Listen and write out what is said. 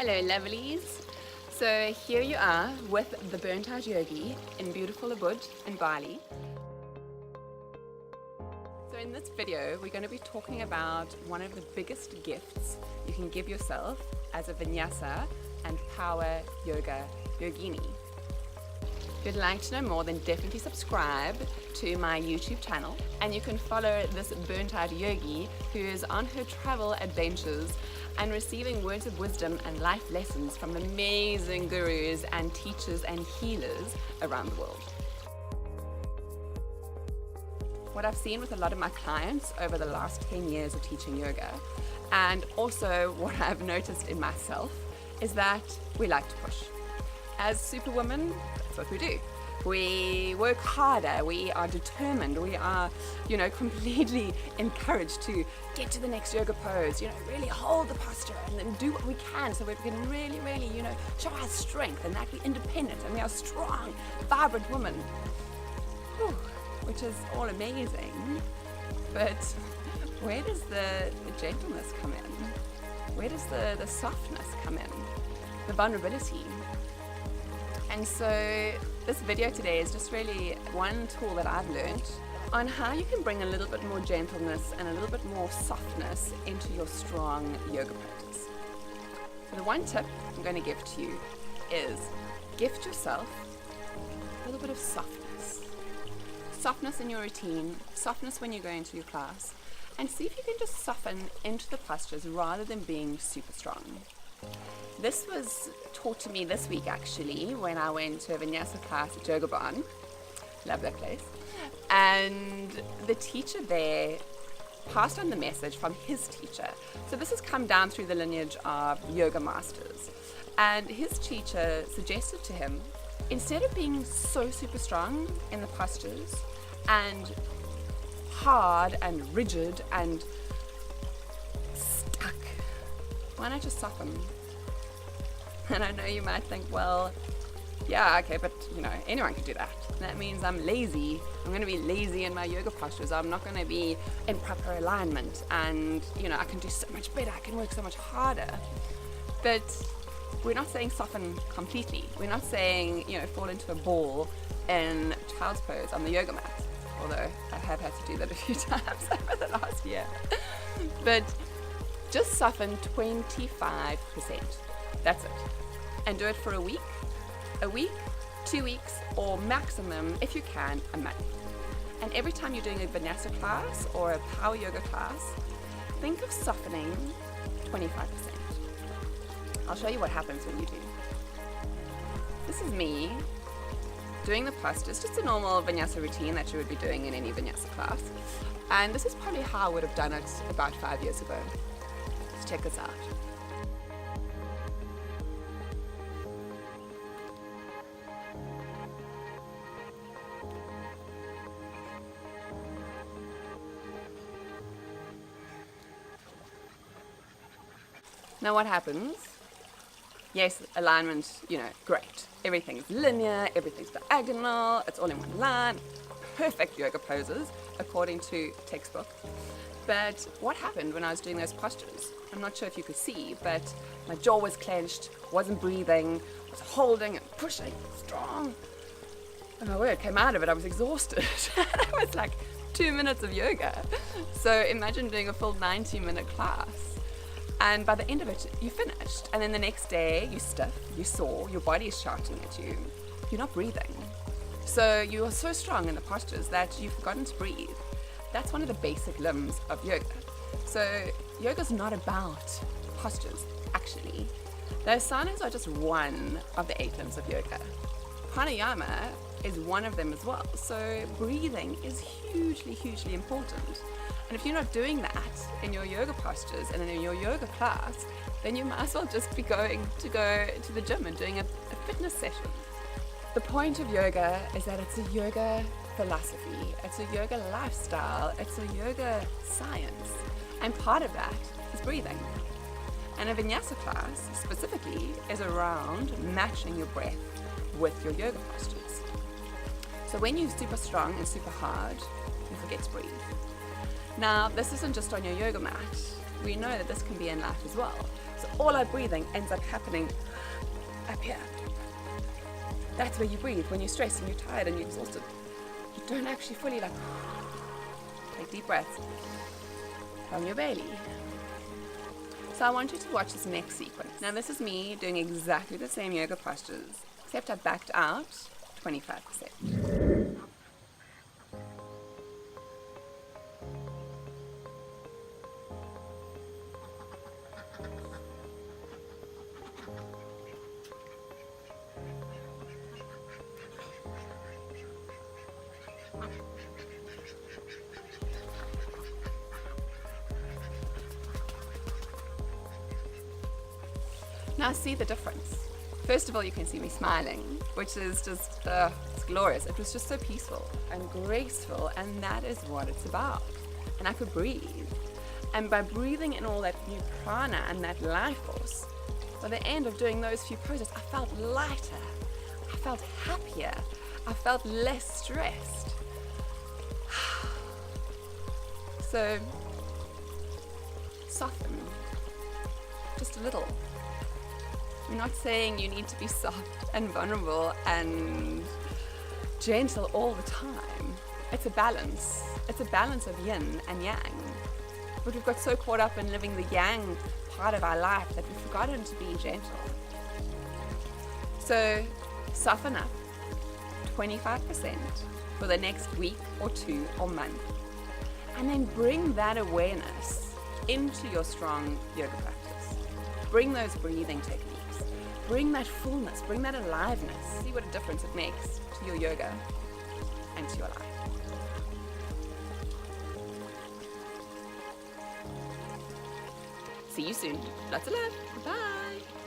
Hello lovelies. So here you are with the Burnt Out Yogi in beautiful Ubud in Bali. So in this video we're going to be talking about one of the biggest gifts you can give yourself as a Vinyasa and power yoga yogini. If you'd like to know more, then definitely subscribe to my YouTube channel, and you can follow this burnt out yogi who is on her travel adventures and receiving words of wisdom and life lessons from amazing gurus and teachers and healers around the world. What I've seen with a lot of my clients over the last 10 years of teaching yoga, and also what I've noticed in myself, is that we like to push. As superwomen, that's what we do. We work harder, we are determined, we are, completely encouraged to get to the next yoga pose, really hold the posture and then do what we can so we can really, show our strength and that we're independent and we are strong, vibrant women. Whew, which is all amazing, but where does the gentleness come in? Where does the softness come in? The vulnerability? And so this video today is just really one tool that I've learned on how you can bring a little bit more gentleness and a little bit more softness into your strong yoga practice. So the one tip I'm going to give to you is gift yourself a little bit of softness. Softness in your routine, softness when you go into your class, and see if you can just soften into the postures rather than being super strong. This was taught to me this week actually when I went to a Vinyasa class at Yoga Barn. Love that place. And the teacher there passed on the message from his teacher. So this has come down through the lineage of yoga masters. And his teacher suggested to him, instead of being so super strong in the postures and hard and rigid and stuck, why not just soften? And I know you might think, well, yeah, okay, but anyone can do that. That means I'm lazy. I'm going to be lazy in my yoga postures. I'm not going to be in proper alignment, and I can do so much better. I can work so much harder. But we're not saying soften completely. We're not saying fall into a ball in child's pose on the yoga mat. Although I have had to do that a few times over the last year. But just soften 25%. That's it. And do it for a week, 2 weeks, or maximum, if you can, a month. And every time you're doing a Vinyasa class or a power yoga class, think of softening 25%. I'll show you what happens when you do. This is me doing the postures, just a normal Vinyasa routine that you would be doing in any Vinyasa class. And this is probably how I would have done it about 5 years ago. Let's check this out. Now what happens? Yes, alignment, great. Everything's linear, everything's diagonal, it's all in one line. Perfect yoga poses, according to textbook. But what happened when I was doing those postures? I'm not sure if you could see, but my jaw was clenched, wasn't breathing, was holding and pushing, strong. And my word came out of it, I was exhausted. That was like 2 minutes of yoga. So imagine doing a full 90-minute class. And by the end of it, you finished. And then the next day, you're stiff, you're sore, your body is shouting at you, you're not breathing. So you are so strong in the postures that you've forgotten to breathe. That's one of the basic limbs of yoga. So yoga's not about postures, actually. The asanas are just one of the 8 limbs of yoga. Pranayama is one of them as well. So breathing is hugely, hugely important. And if you're not doing that in your yoga postures and in your yoga class, then you might as well just be going to the gym and doing a fitness session. The point of yoga is that it's a yoga philosophy, it's a yoga lifestyle, it's a yoga science. And part of that is breathing. And a Vinyasa class specifically is around matching your breath with your yoga postures. So when you're super strong and super hard, you forget to breathe. Now, this isn't just on your yoga mat. We know that this can be in life as well. So all our breathing ends up happening up here. That's where you breathe when you're stressed and you're tired and you're exhausted. You don't actually fully take deep breaths from your belly. So I want you to watch this next sequence. Now this is me doing exactly the same yoga postures, except I backed out 25%. Now see the difference. First of all, you can see me smiling, which is just, it's glorious. It was just so peaceful and graceful, and that is what it's about. And I could breathe. And by breathing in all that new prana and that life force, by the end of doing those few poses, I felt lighter, I felt happier, I felt less stressed. So, soften, just a little. We're not saying you need to be soft and vulnerable and gentle all the time. It's a balance. It's a balance of yin and yang. But we've got so caught up in living the yang part of our life that we've forgotten to be gentle. So soften up 25% for the next week or 2 or month. And then bring that awareness into your strong yoga practice. Bring those breathing techniques. Bring that fullness, bring that aliveness. See what a difference it makes to your yoga and to your life. See you soon. Lots of love. Bye.